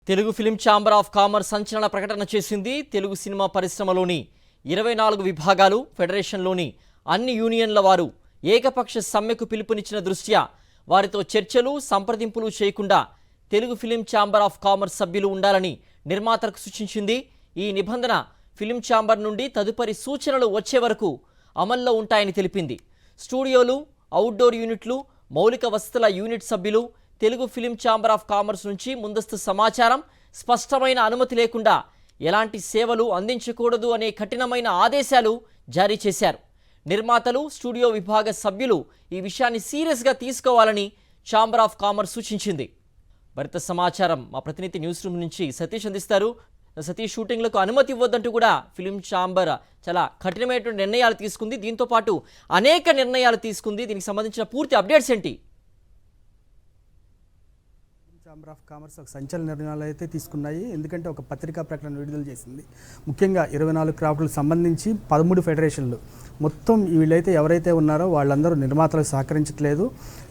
Telugu film chamber of commerce సంచలన ప్రకటన చేసింది. తెలుగు సినిమా పరిశ్రమలోని 24 విభాగాలు ఫెడరేషన్లోని అన్ని యూనియన్ల వారు ఏకపక్ష సమ్మెకు పిలుపునిచ్చిన దృష్ట్యా వారితో చర్చలు సంప్రదింపులు చేయకుండా Telugu film chamber of commerce సభ్యులు ఉండాలని నిర్మాతలకు సూచించింది. ఈ నిబంధన ఫిలిం ఛాంబర్ నుండి తదుపరి సూచనలు వచ్చే వరకు అమల్లో ఉంటాయని తెలిపింది. స్టూడియోలు, అవుట్డోర్ యూనిట్లు, మౌలిక వసతుల యూనిట్ సభ్యులు Telugu film chamber of commerce నుంచి ముందస్తు సమాచారం, స్పష్టమైన అనుమతి లేకుండా ఎలాంటి సేవలు అందించకూడదు అనే కఠినమైన ఆదేశాలు జారీ చేశారు. నిర్మాతలు, స్టూడియో విభాగ సభ్యులు ఈ విషయాన్ని సీరియస్గా తీసుకోవాలని ఛాంబర్ ఆఫ్ కామర్స్ సూచించింది. మరింత సమాచారం మా ప్రతినిధి న్యూస్ రూమ్ నుంచి సతీష్ అందిస్తారు. సతీష్, షూటింగ్లకు అనుమతి ఇవ్వద్దంటూ కూడా ఫిలిం ఛాంబర్ చాలా కఠినమైనటువంటి నిర్ణయాలు తీసుకుంది. దీంతో పాటు అనేక నిర్ణయాలు తీసుకుంది. దీనికి సంబంధించిన పూర్తి అప్డేట్స్ ఏంటి? ఛాంబర్ ఆఫ్ కామర్స్ ఒక సంచలన నిర్ణయాలు అయితే తీసుకున్నాయి. ఎందుకంటే ఒక పత్రికా ప్రకటన విడుదల చేసింది. ముఖ్యంగా 24 క్రాఫ్ట్లకు సంబంధించి 13 ఫెడరేషన్లు మొత్తం వీళ్ళైతే ఎవరైతే ఉన్నారో వాళ్ళందరూ నిర్మాతలకు సహకరించట్లేదు.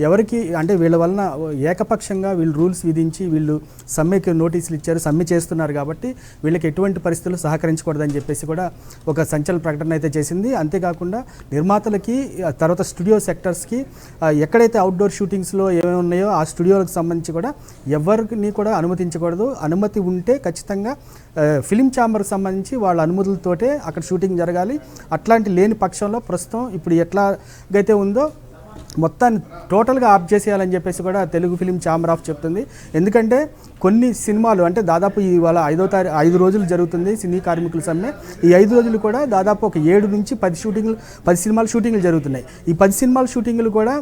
ఎవరికి అంటే వీళ్ళ వలన ఏకపక్షంగా వీళ్ళు రూల్స్ విధించి వీళ్ళు సమ్మెకి నోటీసులు ఇచ్చారు, సమ్మె చేస్తున్నారు కాబట్టి వీళ్ళకి ఎటువంటి పరిస్థితులు సహకరించకూడదని చెప్పేసి కూడా ఒక సంచలన ప్రకటన అయితే చేసింది. అంతేకాకుండా నిర్మాతలకి, తర్వాత స్టూడియో సెక్టర్స్కి ఎక్కడైతే అవుట్డోర్ షూటింగ్స్లో ఏమేమి ఉన్నాయో ఆ స్టూడియోలకు సంబంధించి కూడా ఎవరిని కూడా అనుమతించకూడదు. అనుమతి ఉంటే ఖచ్చితంగా ఫిలిం ఛాంబర్కి సంబంధించి వాళ్ళ అనుమతులతోటే అక్కడ షూటింగ్ జరగాలి. అట్లాంటి లేని పక్షంలో ప్రస్తుతం ఇప్పుడు ఎట్లాగైతే ఉందో మొత్తాన్ని టోటల్గా ఆఫ్ చేసేయాలని చెప్పేసి కూడా తెలుగు ఫిలిం ఛాంబర్ ఆఫ్ చెప్తుంది. ఎందుకంటే కొన్ని సినిమాలు అంటే దాదాపు ఇవాళ 5 రోజులు జరుగుతుంది సినీ కార్మికుల సమ్మె. ఈ 5 రోజులు కూడా దాదాపు ఒక 7 నుంచి 10 సినిమాల షూటింగ్లు జరుగుతున్నాయి. ఈ 10 సినిమాల షూటింగ్లు కూడా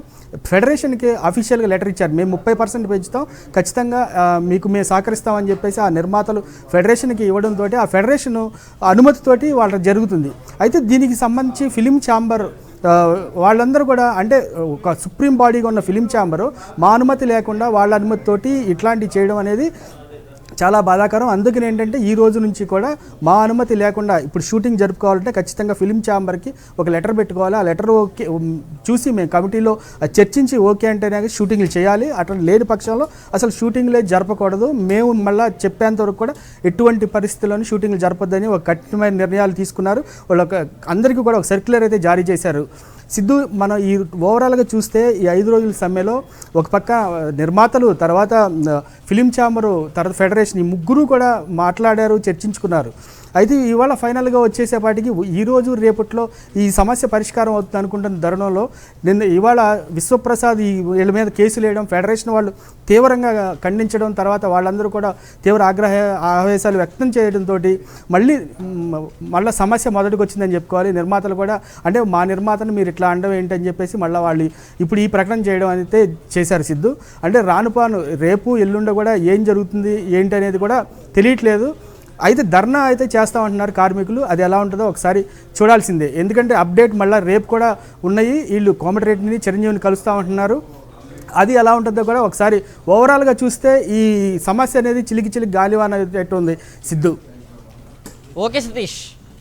ఫెడరేషన్కి అఫీషియల్గా లెటర్ ఇచ్చారు. మేము 30% పెంచుతాం, ఖచ్చితంగా మీకు మేము సహకరిస్తామని చెప్పేసి ఆ నిర్మాతలు ఫెడరేషన్కి ఇవ్వడంతో ఆ ఫెడరేషన్ అనుమతితోటి వాళ్ళకి జరుగుతుంది. అయితే దీనికి సంబంధించి ఫిలిం ఛాంబర్ వాళ్ళందరూ కూడా అంటే ఒక సుప్రీం బాడీగా ఉన్న ఫిలిం ఛాంబరు మా అనుమతి లేకుండా వాళ్ళ అనుమతితోటి ఇట్లాంటివి చేయడం అనేది చాలా బాధాకరం. అందుకని ఏంటంటే ఈ రోజు నుంచి కూడా మా అనుమతి లేకుండా ఇప్పుడు షూటింగ్ జరుపుకోవాలంటే ఖచ్చితంగా ఫిలిం ఛాంబర్కి ఒక లెటర్ పెట్టుకోవాలి. ఆ లెటర్ ఓకే చూసి మేము కమిటీలో చర్చించి ఓకే అంటేనే షూటింగ్లు చేయాలి. అట్లా లేని పక్షంలో అసలు షూటింగ్లే జరపకూడదు. మేము మళ్ళీ చెప్పేంతవరకు కూడా ఎటువంటి పరిస్థితుల్లోనూ షూటింగ్లు జరపొద్దని ఒక కఠినమైన నిర్ణయాలు తీసుకున్నారు. వాళ్ళ అందరికీ కూడా ఒక సర్క్యులర్ అయితే జారీ చేశారు. సిద్ధు, మనం ఈ ఓవరాల్గా చూస్తే ఈ 5 రోజుల సమ్మెలో ఒక పక్క నిర్మాతలు, తర్వాత ఫిలిం ఛాంబరు, తర్వాత ఫెడరేషన్, ఈ ముగ్గురు కూడా మాట్లాడారు, చర్చించుకున్నారు. అయితే ఇవాళ ఫైనల్గా వచ్చేసేపాటికి ఈరోజు రేపట్లో ఈ సమస్య పరిష్కారం అవుతుంది అనుకుంటున్న తరుణంలో ఇవాళ విశ్వప్రసాద్ వీళ్ళ మీద కేసులు వేయడం, ఫెడరేషన్ వాళ్ళు తీవ్రంగా ఖండించడం, తర్వాత వాళ్ళందరూ కూడా తీవ్ర ఆవేశాలు వ్యక్తం చేయడంతో మళ్ళీ సమస్య మొదటికి వచ్చిందని చెప్పుకోవాలి. నిర్మాతలు కూడా అంటే మా నిర్మాతను మీరు ఇట్లా అండం ఏంటని చెప్పేసి మళ్ళీ వాళ్ళు ఇప్పుడు ఈ ప్రకటన చేయడం అయితే చేశారు. సిద్ధు, అంటే రానుపాను రేపు ఎల్లుండ కూడా ఏం జరుగుతుంది ఏంటి అనేది కూడా తెలియట్లేదు. అయితే ధర్నా అయితే చేస్తామంటున్నారు కార్మికులు. అది ఎలా ఉంటుందో ఒకసారి చూడాల్సిందే. ఎందుకంటే అప్డేట్ మళ్ళీ రేపు కూడా ఉన్నాయి. వీళ్ళు కోమటిరెడ్డిని, చిరంజీవిని కలుస్తామంటున్నారు. అది ఎలా ఉంటుందో కూడా ఒకసారి ఓవరాల్గా చూస్తే ఈ సమస్య అనేది చిలికి గాలివాన ఉంది. సిద్ధు, ఓకే సతీష్.